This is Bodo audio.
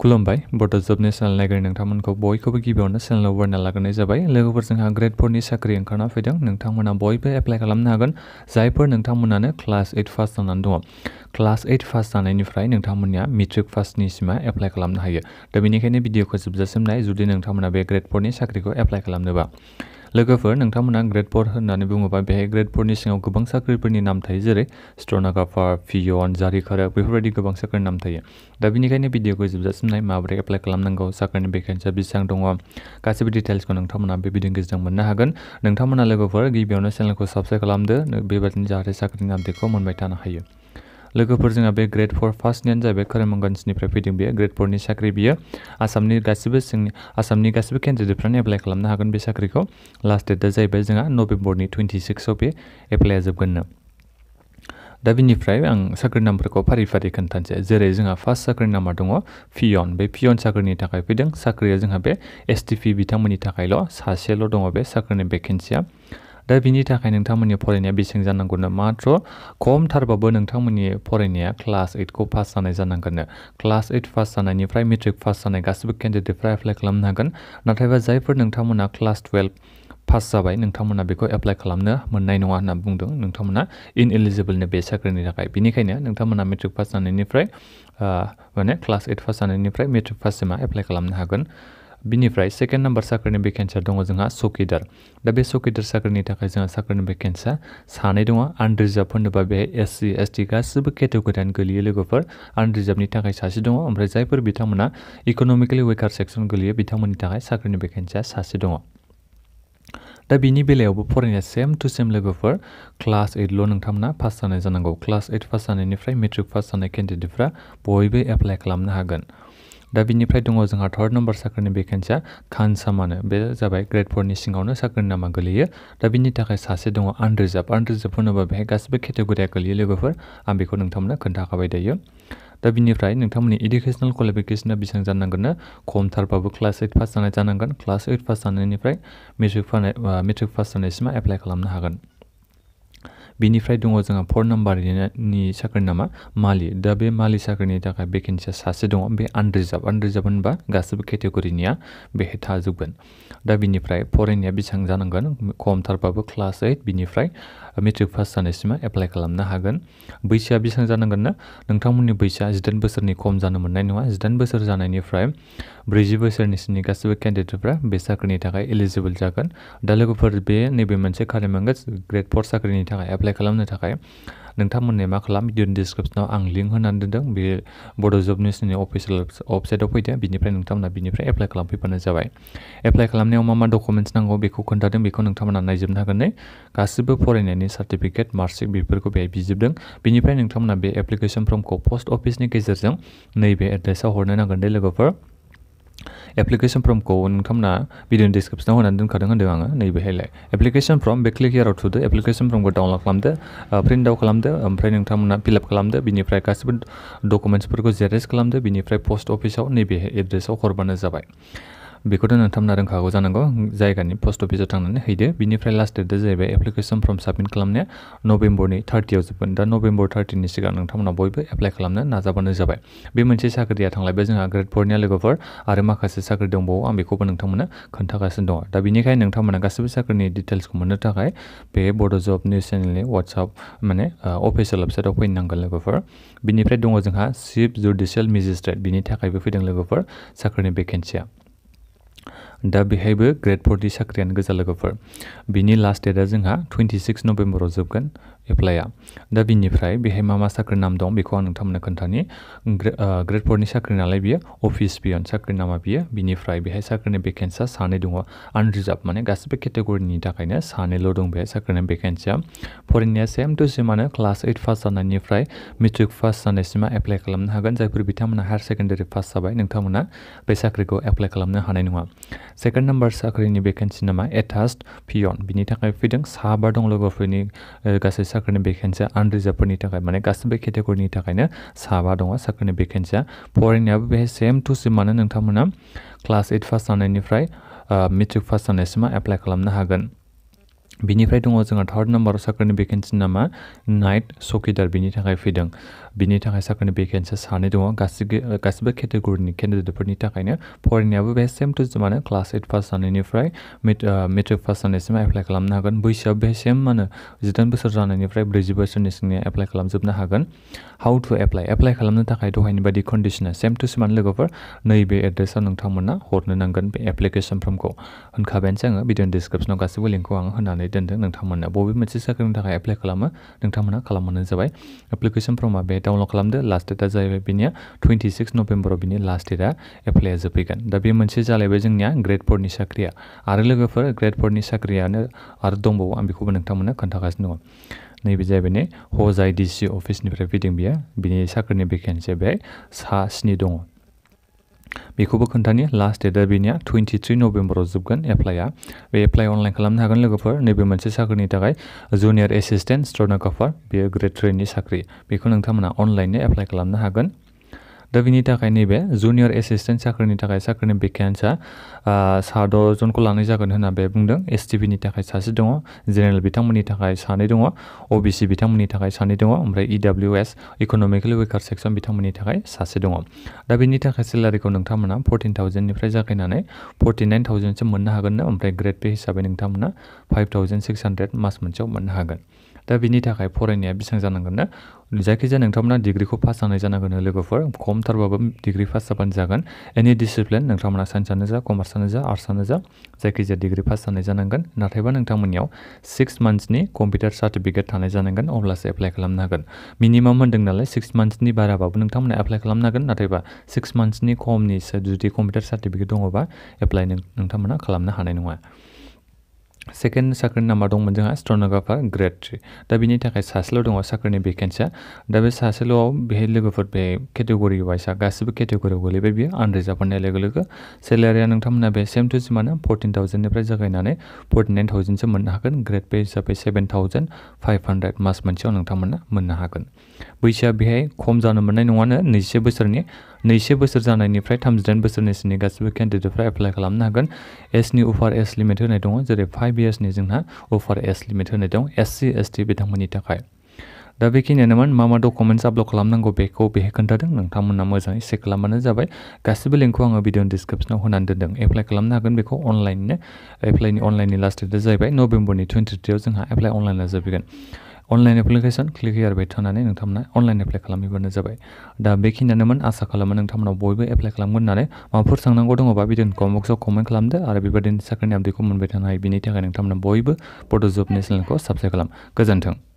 खुलुमबाय बड' जबनि चेनेल नायगिरि नोंथांमोनखौ बयखौबो गिबियावनो चेनेलाव बरायना लाग्रोनाय जाबाय। लोगोफोर जोंहा ग्रेड 4 नि साख्रि ओंखारना फैदों। नोंथांमोना बयबो एप्लाइ खालामनो हागोन। जायफोर नोंथांमोनानो क्लास 8 पास जानानै दङ। क्लास 8 पास जानायनिफ्राय नोंथांमोननिया मेट्रिक पासनि सिमा एप्लाइ खालामनो हायो। दा बेनिखायनो भिडिअखौ जोबजासिम नाय जुदि नोंथांमोना बे ग्रेड 4 नि साख्रिखौ एप्लाइ खालामनोबा। लोगोफोर नोंथांमोना ग्रेड 4 होननानै बुङोबा बेहाय ग्रेड 4 नि सिङाव गोबां साख्रिफोरनि नाम थायो जेरै स्टेन'ग्राफार, पियन, जारिखारक बेफोरबायदि गोबां साख्रिनि नाम थायो। दा बेनिखायनो भिडिअखौ जोबजासिम नाय माबोरै एप्लाइ खालामनांगौ, साख्रिनि भेकेन्सिया बेसेबां दङ, गासैबो डिटेल्सखौ नोंथांमोना बे भिडिअनि गेजेरजों मोननो हागोन। नोंथांमोना लोगोफोर गिबियावनो चेनेलखौ साबस्क्राइब खालामदो बेबायदिनो जाहाथे साख्रिनि आपडेटखौ मोनबाय थानो हायो। लोगोफोर जोंहा बे ग्रेड 4 फार्स्टनियानो जाहैबाय करिमगन्जनिफ्राय फैदों बेयो ग्रेड 4 नि साख्रि बियो। आसामनि गासिबो केन्डिडेटफ्रानो एप्लाइ खालामनो हागोन बे साख्रिखौ। लास्ट डेटआ जाहैबाय जोंहा नभेम्बरनि 26आव बे एप्लाइआ जोबगोननो। दा बिनिफ्राय आं साख्रि नामफोरखौ फारि फारि खोन्थानोसै। जेरै जोंहा फार्स्ट साख्रिनि नामा दङ पियन। बे पियन साख्रिनि थाखाय फैदों। साख्रिया जोंहा बे एसटिपि बिथांमोननि थाखायल' सासेल' दङ बे साख्रिनि भेकेन्सिया। दा बिनि थाखाय नोंथांमोननि फरायनाया बेसेबां जानांगौनो मात्र खमथारबाबो नोंथांमोननि फरायनाया क्लास 8 खौ पास जानाय जानांगोननो। क्लास 8 पास जानायनिफ्राय मेट्रिक पास जानाय गासिबो केन्डिडेटफ्रा एप्लाइ खालामनो हागोन। नाथायबा जायफोर नोंथांमोना क्लास 12 पास जाबाय नोंथांमोना बेखौ एप्लाइ खालामनो मोननाय नङा होनना बुंदों। नोंथांमोना इनएलिजिबोलनो बे साख्रिनि थाखाय। बेनिखायनो नोंथांमोना मेट्रिक पास जानायनिफ्राय क्लास 8 पास जानायनिफ्राय मेट्रिक पाससिमा एप्लाइ खालामनो हागोन। बिनिफ्राय सेकेन्ड नाम्बार साख्रिनि भेकेन्सिया दङ जोंहा चौकिदार। दा बे चौकिदार साख्रिनि थाखाय जोंहा साख्रिनि भेकेन्सिया सानै दङ। आनरिजार्भ होनोबा बेहाय एससि एसटि गासिबो केटेगरियानो गोलैयो लोगोफोर। आनरिजार्भनि थाखाय सासे दङ। ओमफ्राय जायफोर बिथांमोना इक'नमिकेलि वेकार सेक्सन गोलैयो बिथांमोननि थाखाय साख्रिनि भेकेन्सिया सासे दङ। दा बिनि बेलायावबो फरायनाया सेम टु सेम लोगोफोर। क्लास 8ल' नोंथांमोना पास जानाय जानांगौ। क्लास 8 पास जानायनिफ्राय मेट्रिक पास जानाय केन्डिडेटफ्रा बयबो एप्लाइ खालामनो हागोन। दा बिनिफ्राय दङ जोंहा थार्ड नाम्बार साख्रिनि भेकेन्सिया खानसामानो। बे जाबाय ग्रेड 4 नि सिङावनो साख्रिनि नामा गोलैयो। दा बिनि थाखाय सासे दङ आनरिजार्भ। आनरिजार्भ होनोबा बेहाय गासिबो केटेगरिया गोलैयो लोगोफोर। आं बेखौ नोंथांमोननो खोन्थाखाबाय दायो। दा बिनिफ्राय नोंथांमोननि इडुकेसनेल क्वालिफिकेसना बेसेबां जानांगोननो खमथारबाबो क्लास 8 पास जानाय जानांगोन। क्लास 8 पास जानायनिफ्राय मेट्रिक पास जानायसिमा एप्लाइ खालामनो हागोन। बिनिफ्राय दङ जोंहा 4 नाम्बारनि साख्रिनि नामा मालि। दा बे मालि साख्रिनि थाखाय भेकेन्सिया सासे दङ बे आनरिजार्भ। आनरिजार्भ होनबा गासिबो केटेगरिनिया बेहाय थाजोबगोन। दा बिनिफ्राय फरायनाया बेसेबां जानांगोन खमथारबाबो क्लास 8 बिनिफ्राय मेट्रिक पास जानायसिमा एप्लाइ खालामनो हागोन। बैसोआ बेसेबां जानांगोननो नोंथांमोननि बैसोआ 18 बोसोरनि खम जानो मोननाय नङा। 18 बोसोर जानायनिफ्राय 40 बोसोरनिसिमनि गासिबो केन्डिडेटफ्रा बे साख्रिनि थाखाय एलिजिबोल जागोन। दा लोगोफोर बे नैबे मोनसे करिमगन्ज ग्रेड 4 साख्रिनि थाखाय एप्लाइ खालामनो थाखाय नोंथांमोननो मा खालाम भिडिअनि डिसक्रिपसनाव आं लिंक होनानै दोनदों। बे बड' जब निउसनि अफिसियेल वेबसाइटआव फैदो। बिनिफ्राय नोंथांमोना बिनिफ्राय एप्लाइ खालामफैबानो जाबाय। एप्लाइ खालामनायाव मा डकुमेन्ट्स नांगौ बेखौ खोन्थादों। बेखौ नोंथांमोना नायजोबनो हागोन। गासिबो फरायनायनि सार्टिफिकेट मार्कशिट बेफोरखौ बेहाय बिजोबदों। बिनिफ्राय नोंथांमोना बे एप्लिकेसन फर्मखौ पस्ट अफिसनि गेजेरजों नैबे एड्रेसाव हरनो नांगोन दे लोगोफोर। एप्लिकेसन फर्मखौ नोंथांमोना भिडिअनि डिसक्रिपसनाव होनानै दोनखादों होन्दों आङो। नैबेहायलाय एप्लिकेसन फर्म बे क्लिक हियाराव थुदो। एप्लिकेसन फर्मखौ डाउनलड खालामदो, प्रिन्ट आउट खालामदो। ओमफ्राय नोंथांमोना फिलआप खालामदो। बिनिफ्राय गासिबो डकुमेन्ट्सफोरखौ जेरेक्स खालामदो। बिनिफ्राय पस्ट अफिसाव नैबे एड्रेसाव हरबानो जाबाय। बेखौथ' नोंथांमोना रोंखागौ जानांगौ। जायगानि पस्ट अफिसाव थांनानै हैदो। बिनिफ्राय लास्ट डेटआ जाहैबाय एप्लिकेसन फर्म साबमिट खालामनाया नभेम्बरनि 30आव जोबगोन। दा नभेम्बर 30नि सिगां नोंथांमोना बयबो एप्लाइ खालामनो नाजाबानो जाबाय। बे मोनसे साख्रिया थांलायबाय जोंहा ग्रेड 4 निया लोगोफोर। आरो माखासे साख्रि दंबावो आं बेखौबो नोंथांमोननो खोन्थागासिनो दङ। दा बेनिखायनो नोंथांमोना गासिबो साख्रिनि डिटेल्सखौ मोननो थाखाय बे बड' जब निउस चेनेलनि वाट्सएप अफिसियेल वेबसाइटआव फैनो नांगोन लोगोफोर। बिनिफ्राय दङ जोंहा चिफ जुडिसियेल मेजिस्ट्रेट। बिनि थाखायबो फैदों लोगोफोर साख्रिनि भेकेन्सिया। दा बेहायबो ग्रेड 4 नि साख्रियानो गोजा लोगोफोर। बिनि लास्ट डेटआ जोंहा 26 नभेम्बराव जोबगोन एप्लाइआ। दा बिनिफ्राय बेहाय मा साख्रि नाम दं बेखौ आं नोंथांमोननो खोन्थानि। ग्रेड 4 नि साख्रि नालाय बियो अफिस पियन साख्रि नामा बियो। बिनिफ्राय बेहाय साख्रिनि भेकेन्सिया सानै दङ। आनरिजार्भ गासिबो केटेगरिनि थाखायनो सानैल' दं बेहाय साख्रिनि भेकेन्सिया। फरायनाया सेम टु सेमानो क्लास 8 पास जानायनिफ्राय मेट्रिक पास जानायसिमा एप्लाइ खालामनो हागोन। जायफोर बिथांमोना हायार सेकेन्डारि पास जाबाय नोंथांमोना बे साख्रिखौ एप्लाइ खालामनो हानाय नङा। सेकेन्ड नाम्बार साख्रिनि भेकेन्सि नामा एटाच्ड पियन। बिनि थाखाय फैदों 7 दं लोगोफोरनि गासै साख्रिनि भेकेन्सिया। आनरिजार्भफोरनि थाखाय गासिबो केटेगरिनि थाखायनो 7 दङ साख्रिनि भेकेन्सिया। फरायनायाबो बेहाय सेम टु सेमानो नोंथांमोना क्लास 8 पास जानायनिफ्राय मेट्रिक पास जानायसिमा एप्लाइ खालामनो हागोन। बिनिफ्राय दङ जोंहा थार्ड नाम्बाराव साख्रिनि भेकेन्सि नामा नाइट चौकीदार बिनि थाखाय फैदों। बिनि थाखाय साख्रिनि भेकेन्सिया सानै दङ गासिबो केटेगरिनि केन्डिडेटफोरनि थाखायनो फरायनायाबो बे सेम टु माने क्लास 8 पास जानायनिफ्राय मेट्रिक पास जानायसिम एप्लाइ खालामनो हागोन। बैसोआ बे सेम माने 18 बोसोर जानायनिफ्राय 40 बोसोरनि सिंनि एप्लाइ खालामजोबनो हागोन। हाउ टु एप्लाइ खालामनो थाखाय दहायनि बायदि कन्डिसना सेम टु सेम लोगोफोर नैबे एड्रेसाव नोंथांमोना हरनो नांगोन बे एप्लिकेसन फर्मखौ। होनखाबायानोसै आङो भिडिअनि डिसक्रिपसनाव गासिबो लिंकखौ आङो होनानै दोनदों नोंथांमोना बबे मोनसे साख्रिनि थाखाय एप्लाइ खालामो नोंथांमोना खालामबानो जाबाय। एप्लिकेसन फर्मा बे डाउनलड खालामदो। लास्ट डेटआ जाहैबाय बिनिया 26 नभेम्बराव बिनि लास्ट डेटआ एप्लाइआ जोबफैगोन। दा बे मोनसे जालायबाय जोंनिया ग्रेड 4 नि साख्रिया। आरो लोगोफोर ग्रेड 4 नि साख्रियानो आरो दंबावो आं बेखौबो नोंथांमोननो खोन्थागासिनो दङ। नैबे जाहैबाय नै हजाइ डिसि अफिसनिफ्राय फैदों बियो। बिनि साख्रिनि भेकेन्सिया बेहाय 7 दङ। बेखौबो खोन्थानि लास्ट डेटआ बेनिया 23 नभेम्बराव जोबगोन एप्लाइआ। बे एप्लाइ अनलाइन खालामनो हागोन लोगोफोर। नैबे मोनसे साख्रिनि थाखाय जुनियर एसिस्टेन्ट स्टेन'ग्राफार बेयो ग्रेड 3 नि साख्रि। बेखौ नोंथांमोना अनलाइननो एप्लाइ खालामनो हागोन। दा बिनि थाखाय नैबे जुनियर एसिस्टेन्ट साख्रिनि थाखाय साख्रिनि भेकेन्सिया 6 जनखौ लानाय जागोन होनना बे बुंदों। एसटिबिनि थाखाय 1 दङ, जेनेरेल बिथांमोननि थाखाय 2 दङ, अबिसि बिथांमोननि थाखाय 2 दङ, ओमफ्राय इडब्लिउएस इक'नमिकेलि उइकार सेक्सन बिथांमोननि थाखाय 1 दङ। दा बिनि थाखाय सेलारिखौ नोंथांमोना 14,000 निफ्राय जागायनानै 49,000 सिम मोननो हागोन। ओमफ्राय ग्रेड पे हिसाबै नोंथांमोना 5,600 मास मोनसेयाव मोननो हागोन। दा बिनि थाखाय फरायनाया बेसेबां जानांगोन ना जायखिजाया नोंथांमोना डिग्रिखौ पास जानाय जानांगोन लोगोफोर। खमथारबाबो डिग्रि पास जाबानो जागोन। एनि डिसिप्लिन नोंथांमोना साइन्सआनो जा कमार्सआनो जा आर्ट्सआनो जा जायखिजाया डिग्रि पास जानाय जानांगोन। नाथायबा नोंथांमोननियाव 6 मान्थ्सनि कम्पिउटार सार्टिफिकेट थानाय जानांगोन अब्लासो एप्लाइ खालामनो हागोन। मिनिमाम होन्दों नालाय 6 मान्थ्सनि बाराबाबो नोंथांमोना एप्लाइ खालामनो हागोन। नाथायबा 6 मान्थ्सनि खमनि जुदि कम्पिउटार सार्टिफिकेट दङबा एप्लाइ नोंथांमोना खालामनो हानाय नङा। सेकेन्ड साख्रिनि नाम्बार दंमोन जोंहा स्टेन'ग्राफार ग्रेड 3। दा बिनि थाखाय 1 दङ साख्रिनि भेकेन्सिया। दा बे 1 बेहाय लोगोफोर बे केटेगरि वाइसआ गासिबो केटेगरियाव गोलैबाय बियो आनरिजार्भ होननाय लोगो लोगो। सेलारिया नोंथांमोना बे सेम टु सेमानो 14,000 निफ्राय जागायनानै 49,000 सिम मोननो हागोन। ग्रेड पे हिसाबै 7,500 मास मोनसेयाव नोंथांमोना मोननो हागोन। बैसोआ बेहाय खम जानो मोननाय नङानो 21 बोसोरनि। 21 बोसोर जानायनिफ्राय 38 बोसोरनिसिमनि गासिबो केन्डिडेटफ्रा एप्लाइ खालामनो हागोन। एजनि उफार एज लिमिट होनाय दङ, जेरै 5 इयार्सनि जोंहा उफार एज लिमिट होनाय दं SC ST बिथांमोननि थाखाय। दा बेखिनियानोमोन मा डकुमेन्ट्स आपल'ड खालामनांगौ बेखौ बेहाय खोन्थादों। नोंथांमोना मोजाङै चेक खालामबानो जाबाय। गासिबो लिंकखौ आङो भिडिअनि डिसक्रिपसनाव होनानै दोनदों। एप्लाइ खालामनो हागोन बेखौ अनलाइननो। अनलाइननि लास्ट डेटआ जाहैबाय नभेम्बरनि 23 जोंहा एप्लाइ अनलाइनआ जोबगोन। अनलाइन एप्लिकेसन क्लिक हियार बाय थुनानै नोंथांमोना अनलाइन एप्लाइ खालामहैबानो जाबाय। दा बेखिनियानोमोन। आसा खालामो नोंथांमोनाव बयबो एप्लाइ खालामगोन होननानै। माबाफोर सोंनांगौ दङबा भिडिअनि कमेन्ट बक्सआव कमेन्ट खालामदो आरो बेबायदिनो साख्रिनि आपडेटखौ मोनबाय थानो हायो। बिनि थाखाय नोंथांमोना बयबो बड' जबनि चेनेलखौ साबस्क्राइब खालाम। गोजोन्थों।